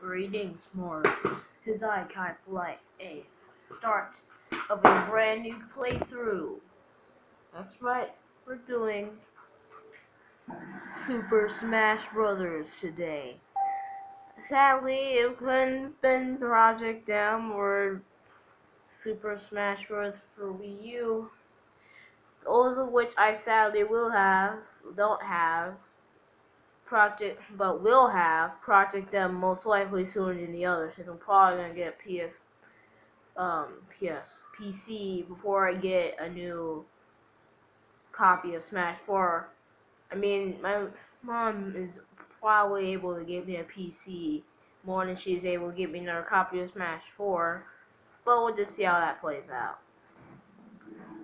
Greetings, Morris. Tis I, Kai Flight, a start of a brand new playthrough. That's right, we're doing Super Smash Brothers today. Sadly, it couldn't have been Project M or Super Smash Bros. For Wii U. Those of which I sadly don't have. Will have Project M most likely sooner than the others, since I'm probably gonna get PC before I get a new copy of Smash 4. I mean, my mom is probably able to give me a PC more than she's able to give me another copy of Smash 4, but we'll just see how that plays out.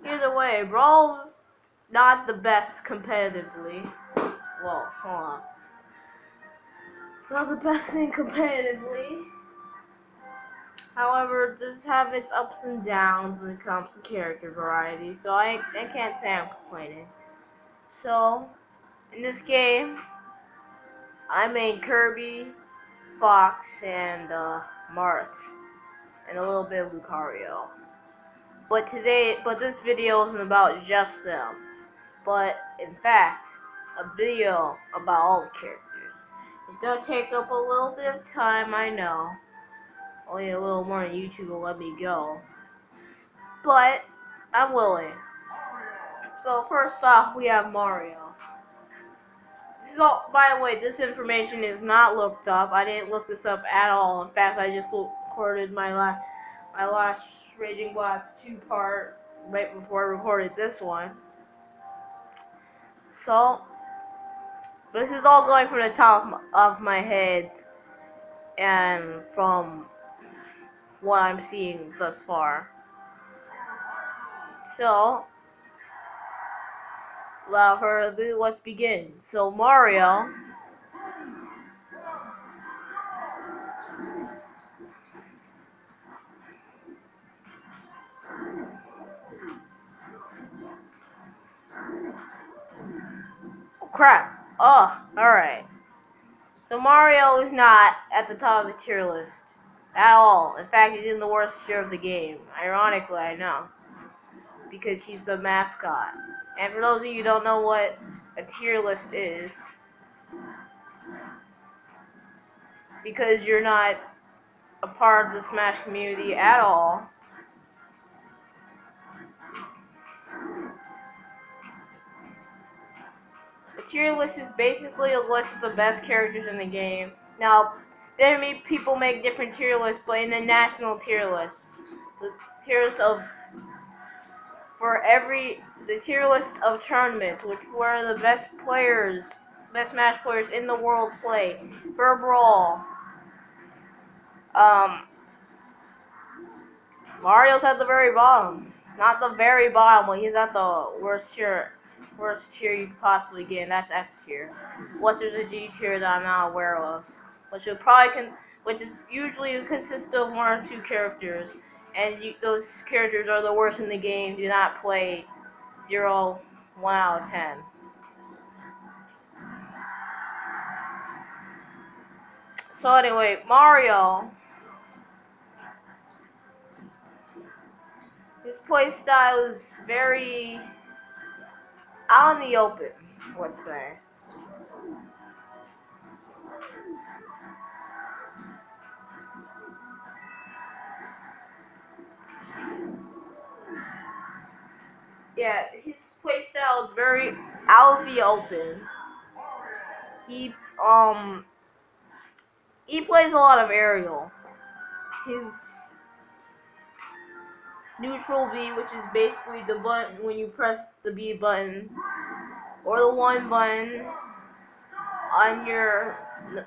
Either way, Brawl's not the best competitively. Whoa, hold on. Not the best thing competitively. However, it does have its ups and downs when it comes to character variety, so I can't say I'm complaining. So, in this game, I made Kirby, Fox, and Marth, and a little bit of Lucario. But this video isn't about just them, but in fact, a video about all the characters. It's gonna take up a little bit of time, I know. Only a little more than YouTube will let me go. But I'm willing. So first off, we have Mario. So, by the way, this information is not looked up. I didn't look this up at all. In fact, I just recorded my last Raging Blast 2-part right before I recorded this one. So, this is all going from the top of my head and from what I'm seeing thus far. So, without further ado, let's begin. So, Mario. Oh, crap. Oh, alright. So, Mario is not at the top of the tier list at all. In fact, he's in the worst tier of the game. Ironically, I know. Because he's the mascot. And for those of you who don't know what a tier list is, because you're not a part of the Smash community at all, a tier list is basically a list of the best characters in the game. Now, people make different tier lists, but in the national tier list, the tier list of the tier list of tournaments, which where the best Smash players in the world play for Brawl. Mario's at the very bottom. Not the very bottom, but he's at the worst tier you could possibly get, and that's F tier. Unless there's a G tier that I'm not aware of, which is usually consists of 1 or 2 characters, and those characters are the worst in the game. Do not play 0, 1 out of 10. So anyway, Mario. His playstyle is very out in the open, let's say. Yeah, his playstyle is very out in the open. He plays a lot of aerial. His neutral B, which is basically the button when you press the B button, or the 1 button on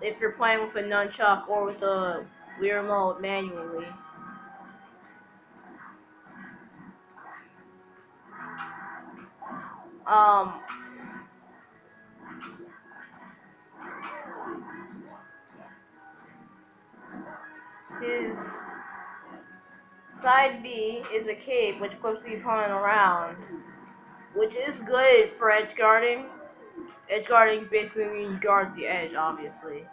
if you're playing with a nunchuck or with the Wii remote manually. His side B is a cape which flips the opponent around, which is good for edge guarding. Edge guarding is basically when you guard the edge, obviously.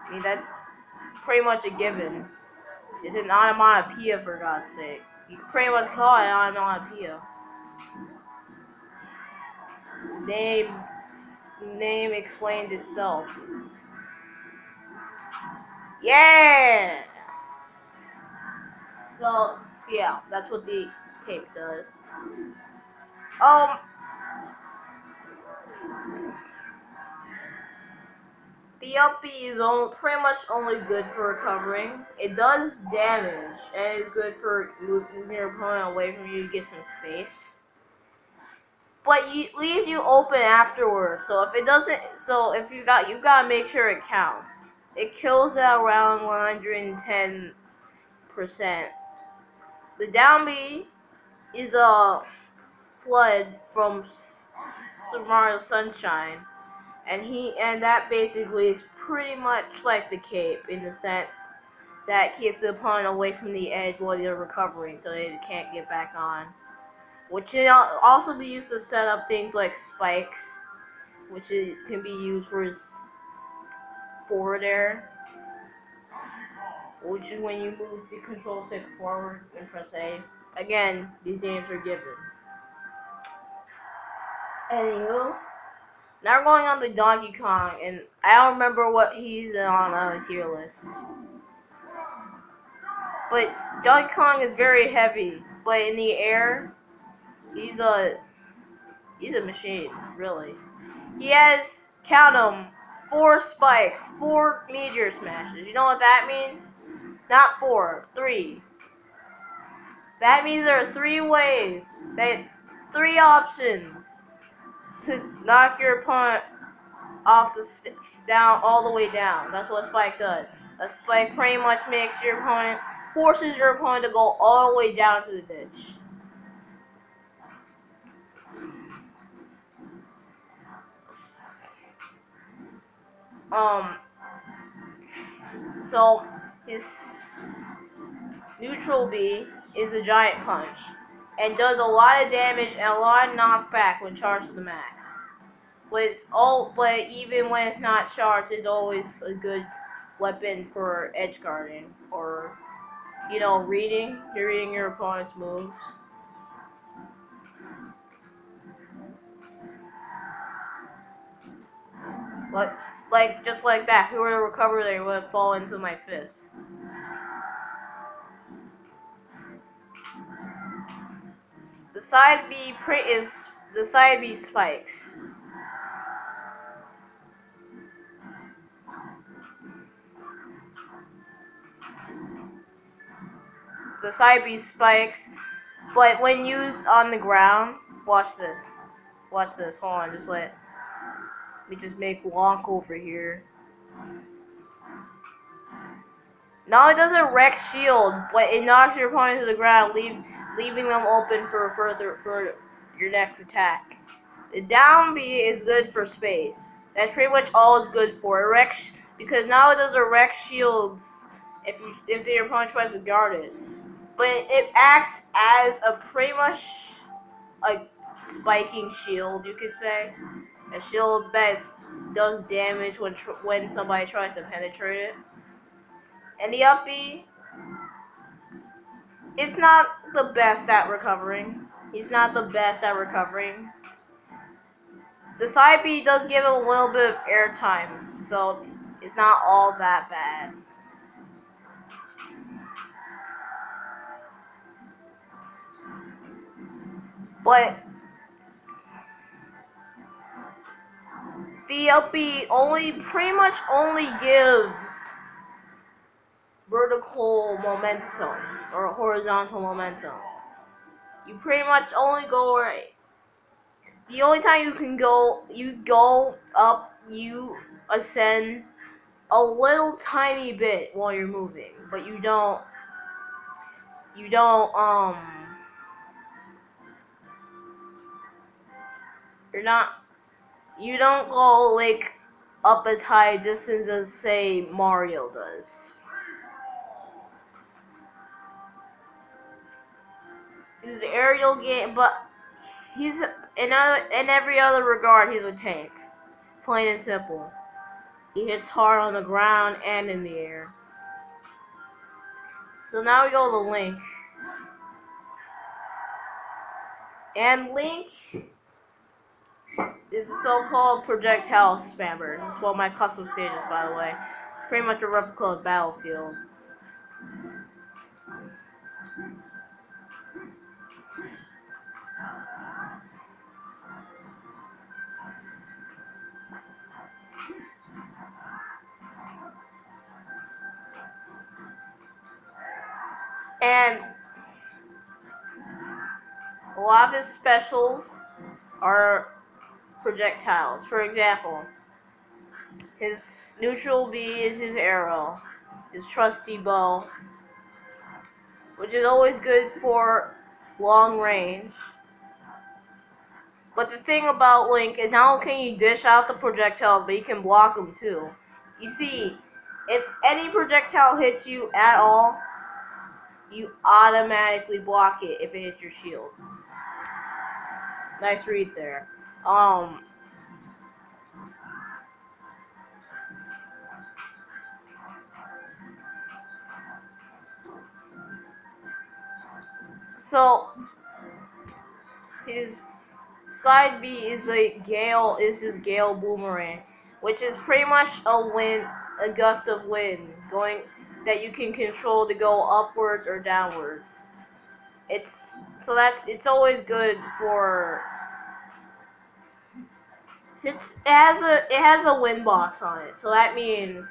I mean, pretty much a given. It's an onomatopoeia, for God's sake. You can pretty much call it an onomatopoeia. Name explains itself. Yeah! So, yeah, that's what the cape does. The up B is pretty much only good for recovering. It does damage, and it's good for moving your opponent away from you to get some space. But you leaves you open afterwards. So if it doesn't, if you gotta make sure it counts. It kills at around 110%. The down B is a flood from Super Sunshine, and that basically is pretty much like the cape in the sense that keeps the opponent away from the edge while they're recovering, so they can't get back on. Which can also be used to set up things like spikes, which can be used for his forward air, which is when you move the control stick forward and press A. Again, these names are given. Anywho, now we're going on to Donkey Kong, and I don't remember what he's on the tier list. But Donkey Kong is very heavy, but in the air, he's a machine, really. He has, count them, 4 spikes, 4 meteor smashes. You know what that means? Not 4, 3. That means there are 3 ways, 3 options to knock your opponent off down all the way down. That's what a spike does. A spike pretty much forces your opponent to go all the way down to the ditch. So his neutral B is a giant punch, and does a lot of damage and a lot of knockback when charged to the max. But even when it's not charged, it's always a good weapon for edge guarding, or you're reading your opponent's moves. Just like that, if we were to recover, they would fall into my fist. The side B is the side B spikes. The side B spikes, but when used on the ground, watch this. Watch this. Hold on, let me just make Wonk over here. Now it doesn't wreck shield, but it knocks your opponent to the ground, leaving them open for your next attack. The down B is good for space. That's pretty much all it's good for. It wrecks, because now it doesn't wreck shields if your opponent tries to guard it. But it acts as a pretty much a spiking shield, you could say. A shield that does damage when somebody tries to penetrate it. And the up B, it's not the best at recovering. He's not the best at recovering. The side B does give him a little bit of airtime, so it's not all that bad. But the up B pretty much only gives vertical momentum or horizontal momentum. You pretty much only go right. The only time you go up, you ascend a little tiny bit while you're moving, but you don't go like up as high distance as say Mario does. He's an aerial game, but he's in every other regard he's a tank. Plain and simple. He hits hard on the ground and in the air. So now we go to Link. And Link is the so-called projectile spammer. This is one of my custom stages, by the way. Pretty much a replica of Battlefield. And a lot of his specials are projectiles. For example, his neutral B is his arrow, his trusty bow, which is always good for long range. But the thing about Link is not only can you dish out the projectile, but you can block them too. You see, if any projectile hits you at all, you automatically block it if it hits your shield. Nice read there. So his side B is his Gale Boomerang, which is pretty much a gust of wind going that you can control to go upwards or downwards. It's always good for since it has a wind box on it, so that means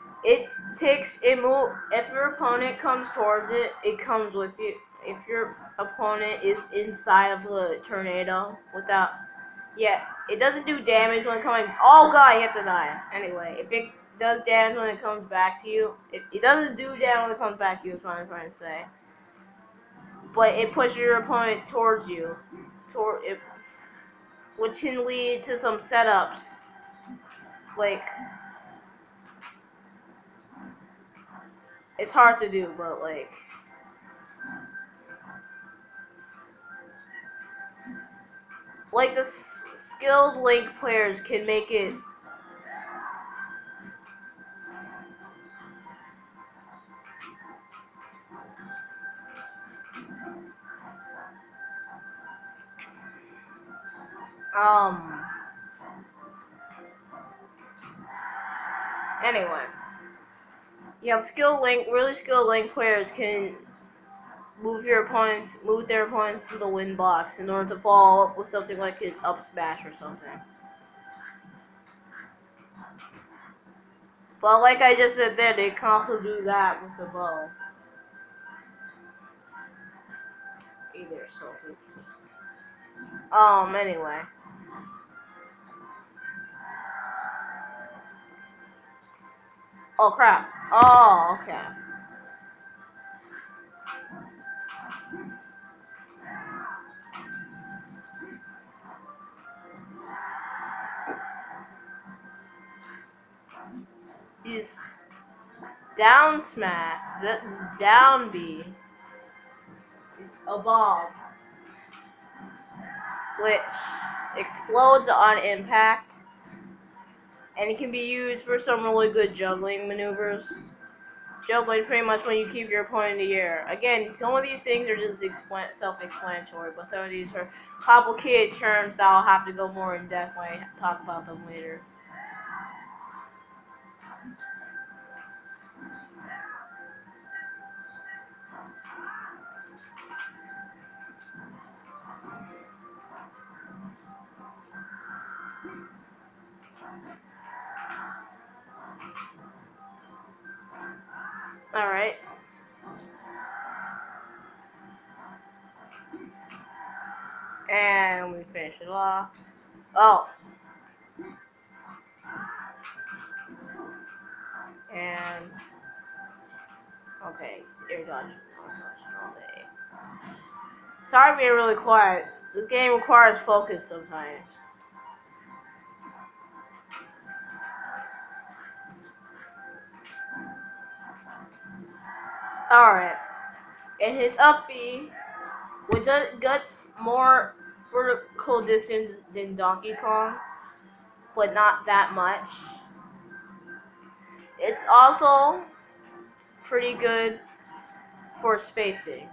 if your opponent comes towards it, it comes with you. If your opponent is inside of the tornado it doesn't do damage when coming. Oh god, you have to die. Anyway, if it does damage when it comes back to you, it doesn't do damage when it comes back to you. Is what I'm trying to say. But it pushes your opponent towards you, which can lead to some setups like. It's hard to do, but the skilled Link players can make it. Anyway. Yeah, really skilled Link players can move their opponents to the win box in order to follow up with something like his up smash or something. But like I just said there, they can also do that with the bow. Either Sophie. Anyway. Oh crap. Oh, okay. He's down smash, the down B, a bomb, which explodes on impact, and it can be used for some really good juggling maneuvers. Juggling pretty much when you keep your opponent in the air. Again, some of these things are just self-explanatory, but some of these are complicated terms that I'll have to go more in depth when I talk about them later. Alright. And we finish it off. Oh. And okay, air dodge. All day. Sorry being really quiet. This game requires focus sometimes. Alright. And his up B, which gets more vertical distance than Donkey Kong, but not that much. It's also pretty good for spacing.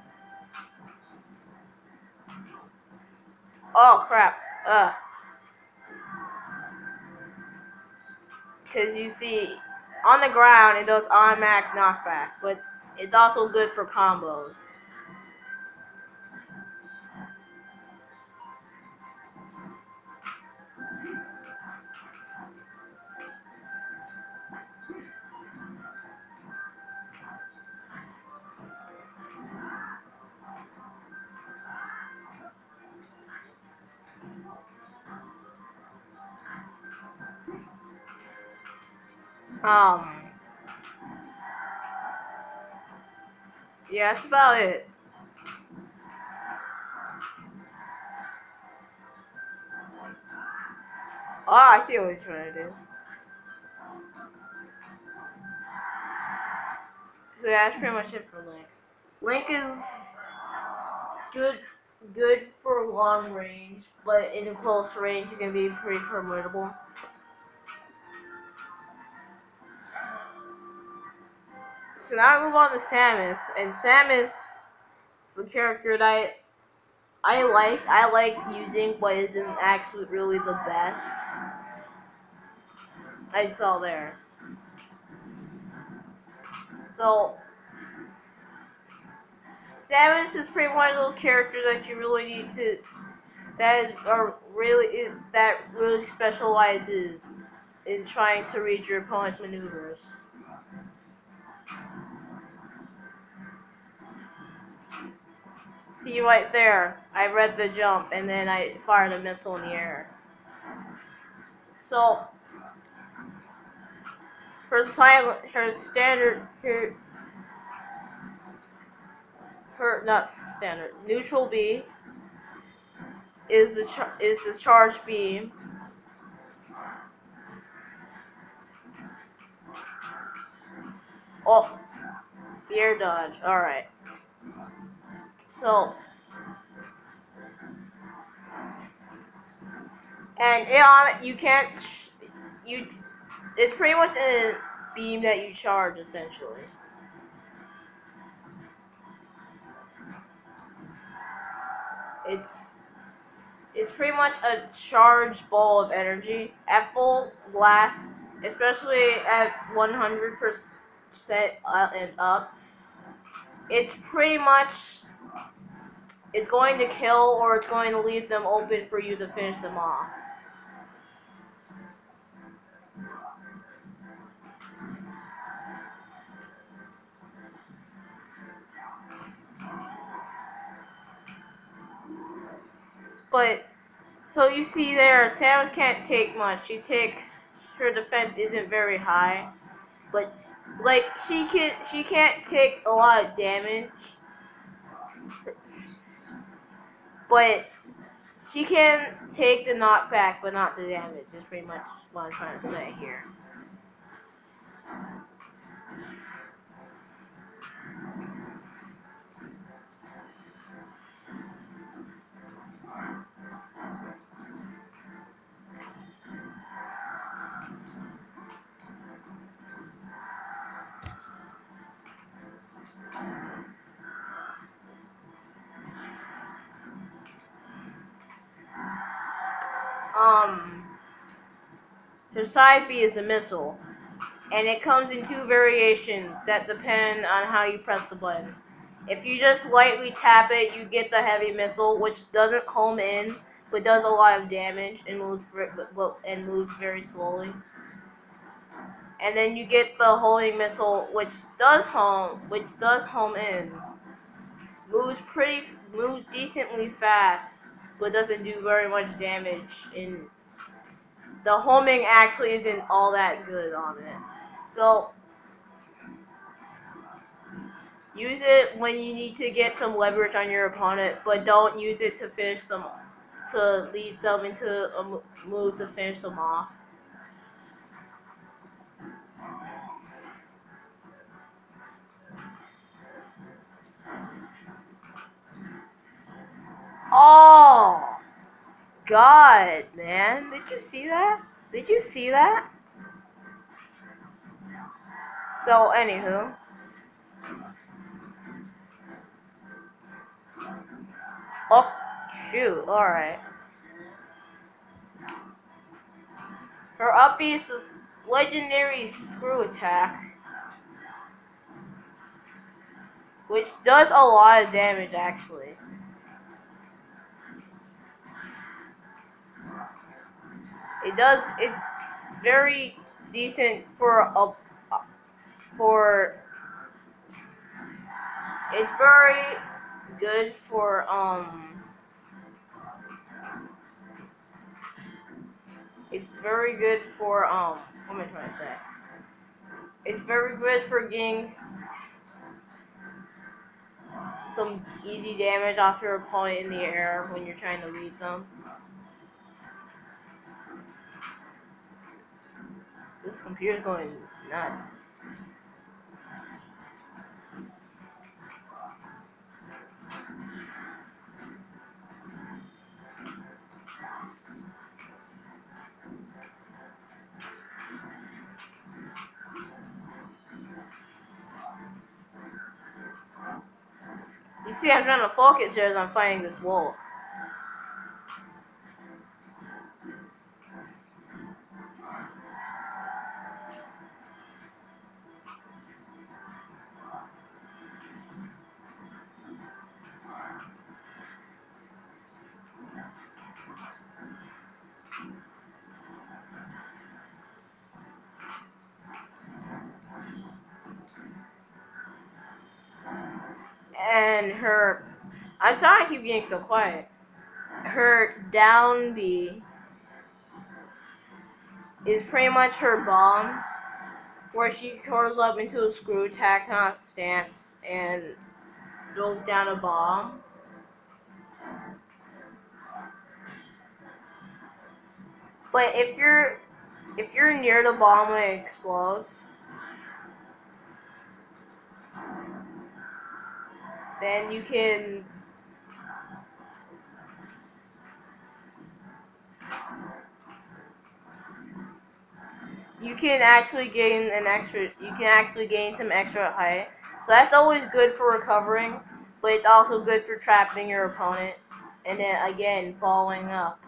Oh crap. Because you see, on the ground it does automatic knockback, but it's also good for combos. Um, yeah, that's about it. Oh, I see what he's trying to do. So yeah, that's pretty much it for Link. Link is good for long range, but in close range it can be pretty formidable. So now I move on to Samus, and Samus is the character that I like using, but isn't actually really the best. I saw there. So Samus is pretty one of those characters that you really need to that really specializes in trying to read your opponent's maneuvers. See right there, I read the jump and then I fired a missile in the air. So her standard, her not standard, neutral B is the charge beam. Oh, the air dodge. All right. So and you can't you it's pretty much a beam that you charge essentially. It's pretty much a charged ball of energy at full blast, especially at 100% and up. It's pretty much it's going to kill or it's going to leave them open for you to finish them off. But so you see there, Samus can't take much. Her defense isn't very high, but like she can't take a lot of damage, but she can take the knockback, but not the damage. Is pretty much what I'm trying to say here. Her side B is a missile, and it comes in two variations that depend on how you press the button. If you just lightly tap it, you get the heavy missile, which doesn't home in, but does a lot of damage and moves very slowly. And then you get the homing missile, which does home in, moves decently fast, but doesn't do very much damage. And the homing actually isn't all that good on it. So use it when you need to get some leverage on your opponent, but don't use it to finish them, to lead them into a move to finish them off. Oh, God, man. Did you see that? Did you see that? So, anywho. Oh, shoot, alright. Her up is a legendary screw attack, which does a lot of damage, actually. It's very decent for, it's very good for, it's very good for, what am I trying to say? It's very good for getting some easy damage off your opponent in the air when you're trying to lead them. This computer's going nuts. You see, I'm trying to focus here as I'm fighting this wolf. And I'm sorry I keep getting so quiet. Her down B is pretty much her bombs, where she curls up into a screw attack kind of stance and throws down a bomb. But if you're near the bomb when it explodes, then you can actually gain some extra height. So that's always good for recovering, but it's also good for trapping your opponent and then again following up.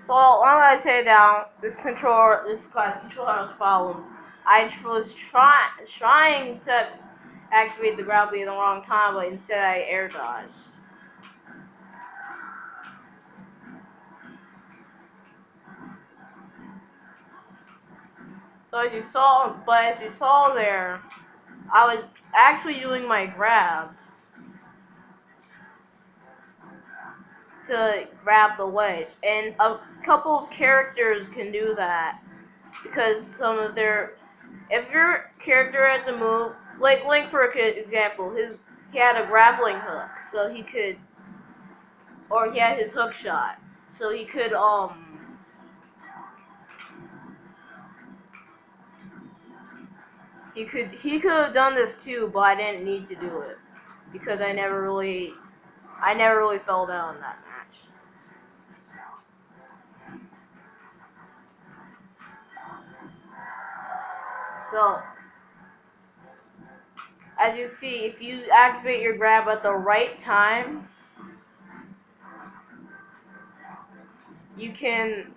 So I'm gonna say down this controller has a problem. I was trying to activate the ground beat at the wrong time, but instead I air dodged. So as you saw there, I was actually doing my grab to grab the wedge, and a couple of characters can do that because if your character has a move, like Link for example, he had a grappling hook, so he had his hook shot, so he could he could have done this too, but I didn't need to do it because I never really fell down in that match. So, as you see, if you activate your grab at the right time, you can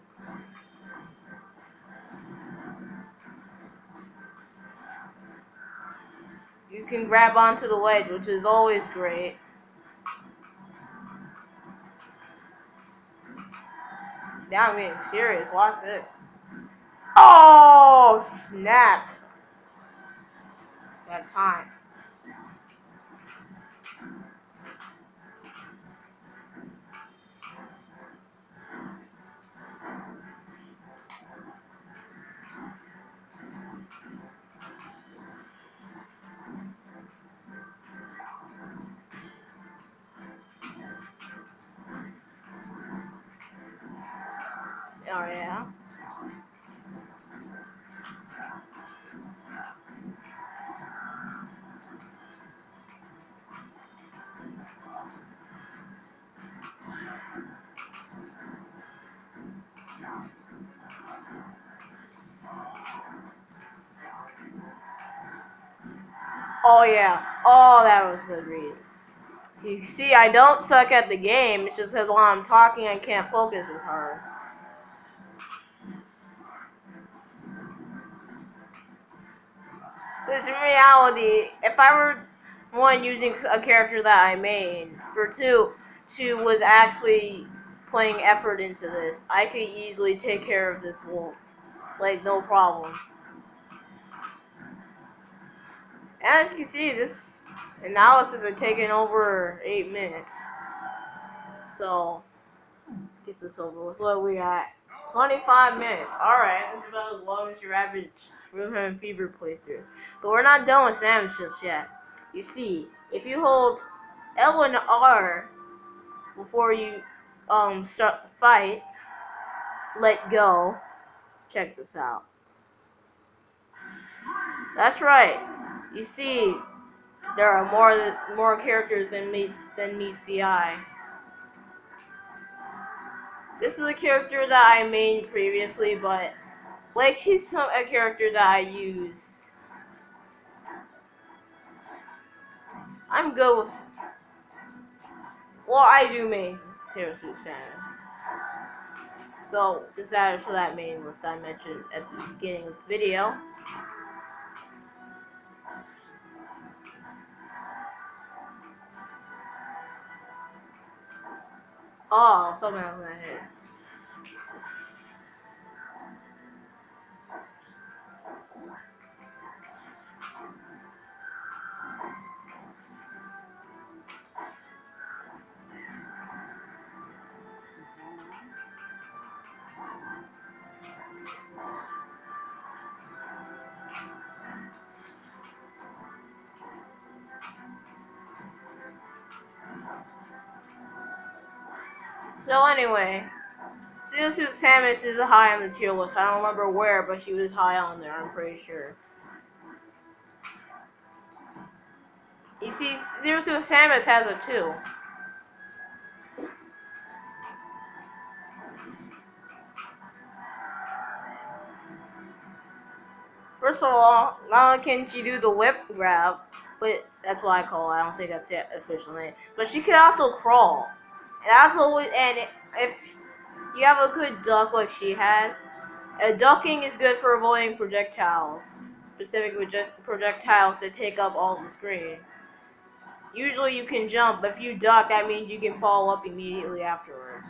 grab onto the ledge, which is always great. Now I'm getting serious. Watch this. Oh, snap. That time. Oh, yeah. Oh yeah. Oh, that was good read. You see, I don't suck at the game. It's just because while I'm talking, I can't focus as hard. Because in reality, if I were one using a character that I made, for two was actually putting effort into this, I could easily take care of this wolf. Like, no problem. And as you can see, this analysis has taken over 8 minutes. So, let's get this over with. What we got? 25 minutes. Alright, this is about as long as your average Room Fever playthrough. But we're not done with Samus just yet. You see, if you hold L and R before you start the fight, let go. Check this out. That's right. You see, there are more characters than meets the eye. This is a character that I made previously, but like she's a character that I use. I'm good with. Well, I do main Zero Suit Samus. So just add it to that main list I mentioned at the beginning of the video. Oh, something else in that hit. So anyway, Zero Suit Samus is high on the tier list. I don't remember where, but she was high on there, I'm pretty sure. You see, Zero Suit Samus has a 2. First of all, not only can she do the whip grab, but that's what I call it. I don't think that's the official name. But she can also crawl. And if you have a good duck like she has, ducking is good for avoiding projectiles. Specific projectiles that take up all the screen. Usually you can jump, but if you duck, that means you can fall up immediately afterwards.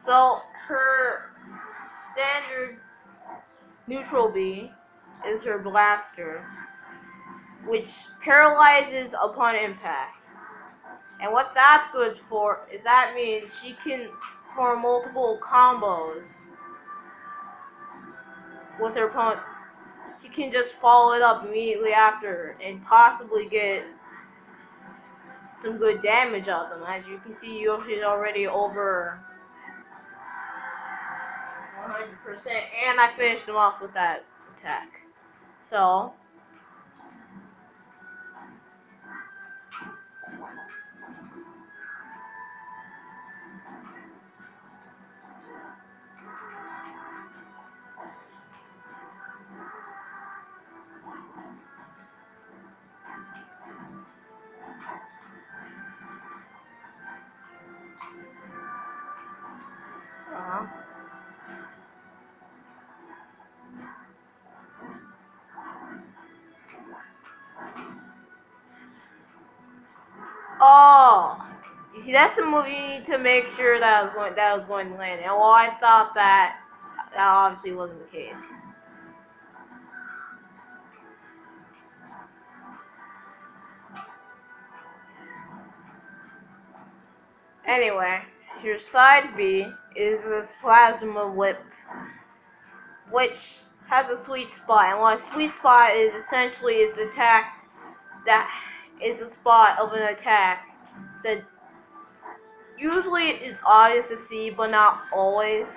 So, her standard neutral B is her blaster, which paralyzes upon impact. And what that's good for is that means she can form multiple combos with her opponent. She can just follow it up immediately after and possibly get some good damage out of them. As you can see, Yoshi's already over 100%, and I finished him off with that attack. So, oh, you see, that's a move you need to make sure that was going to land. And well, I thought that obviously wasn't the case. Anyway, your side B is this plasma whip, which has a sweet spot. And what a sweet spot is essentially is the attack that is a spot of an attack that usually is obvious to see, but not always.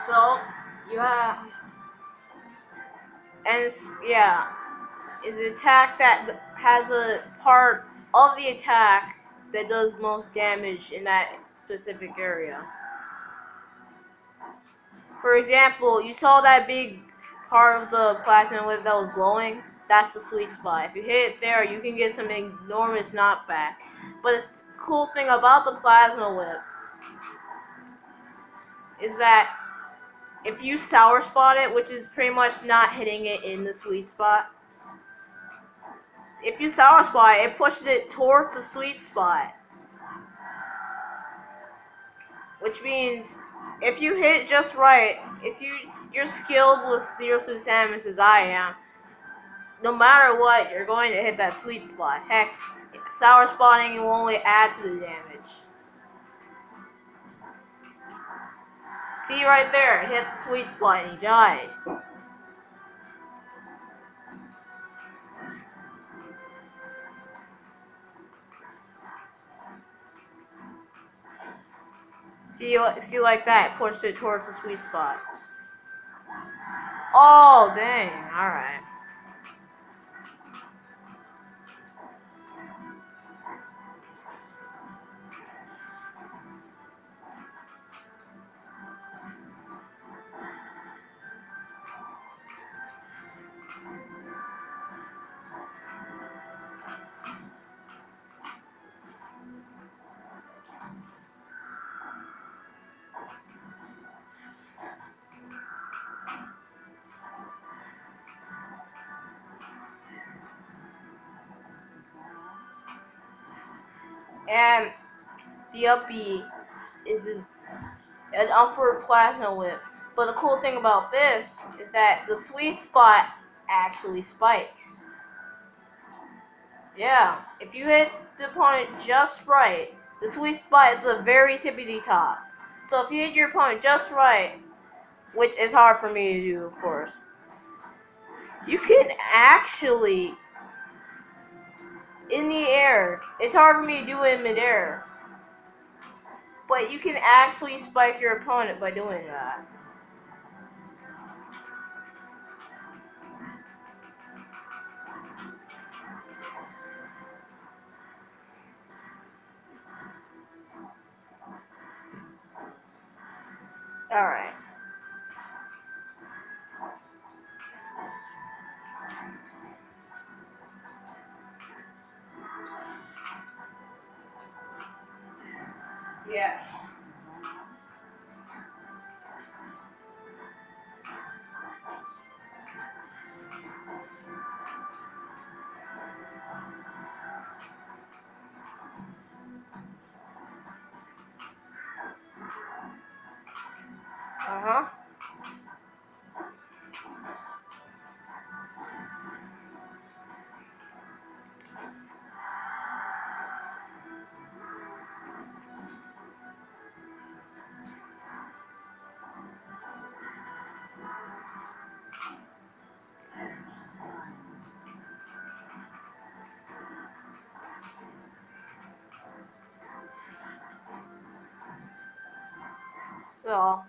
So you have, and yeah, is the attack that has a part of the attack that does most damage in that specific area. For example, you saw that big part of the platinum whip that was glowing? That's the sweet spot. If you hit it there, you can get some enormous knockback. But the cool thing about the plasma whip is that if you sour spot it, which is pretty much not hitting it in the sweet spot, if you sour spot it, it pushes it towards the sweet spot. Which means if you hit just right, if you're skilled with 0 damage as I am, no matter what, you're going to hit that sweet spot. Heck, sour spotting will only add to the damage. See right there, it hit the sweet spot and he died. See like that, pushed it towards the sweet spot. Oh, dang, alright. And the up B is an upward plasma whip. But the cool thing about this is that the sweet spot actually spikes. Yeah, if you hit the opponent just right, the sweet spot is the very tippity top. So if you hit your opponent just right, which is hard for me to do, of course, you can actually, in the air, it's hard for me to do it in midair, but you can actually spike your opponent by doing that. Alright. Yeah. Uh-huh. So,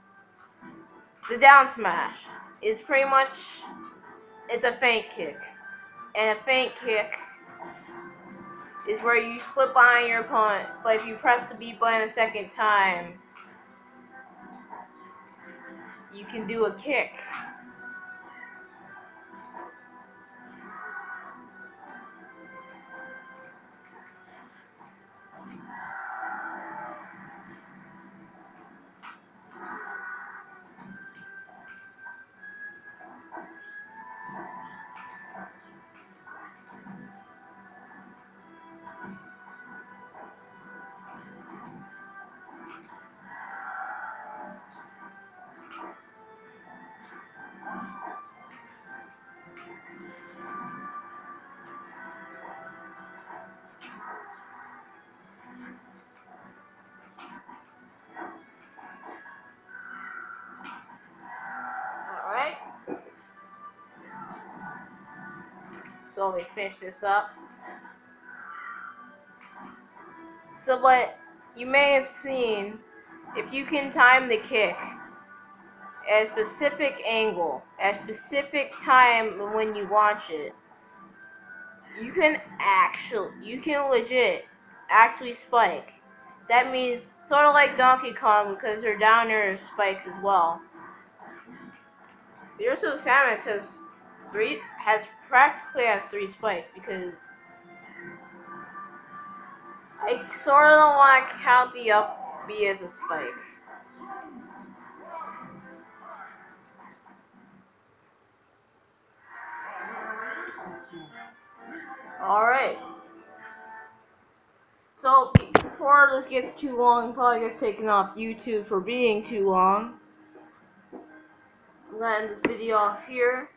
the down smash is pretty much, it's a feint kick. And a feint kick is where you slip behind your opponent, but if you press the B button a second time, you can do a kick. Alright? So let me finish this up. So what you may have seen, if you can time the kick, at a specific angle, at a specific time when you launch it, you can legit actually spike. That means sort of like Donkey Kong, because her down air spikes as well. Zero Suit Samus practically has 3 spikes, because I sort of don't want to count the up B as a spike. Alright. So, before this gets too long, probably gets taken off YouTube for being too long, I'm gonna end this video off here.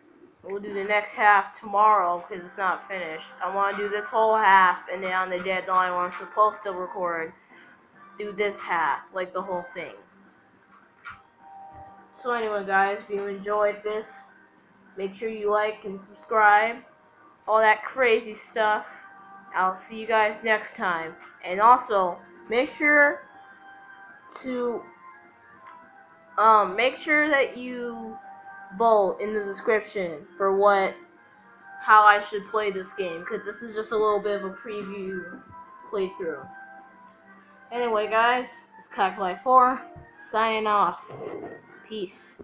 We'll do the next half tomorrow, because it's not finished. I want to do this whole half, and then on the deadline when I'm supposed to record, do this half, like the whole thing. So anyway guys, if you enjoyed this, make sure you like and subscribe, all that crazy stuff. I'll see you guys next time. And also, make sure that you vote in the description for how I should play this game, because this is just a little bit of a preview playthrough. Anyway guys, it's Kaifly4 signing off. Peace.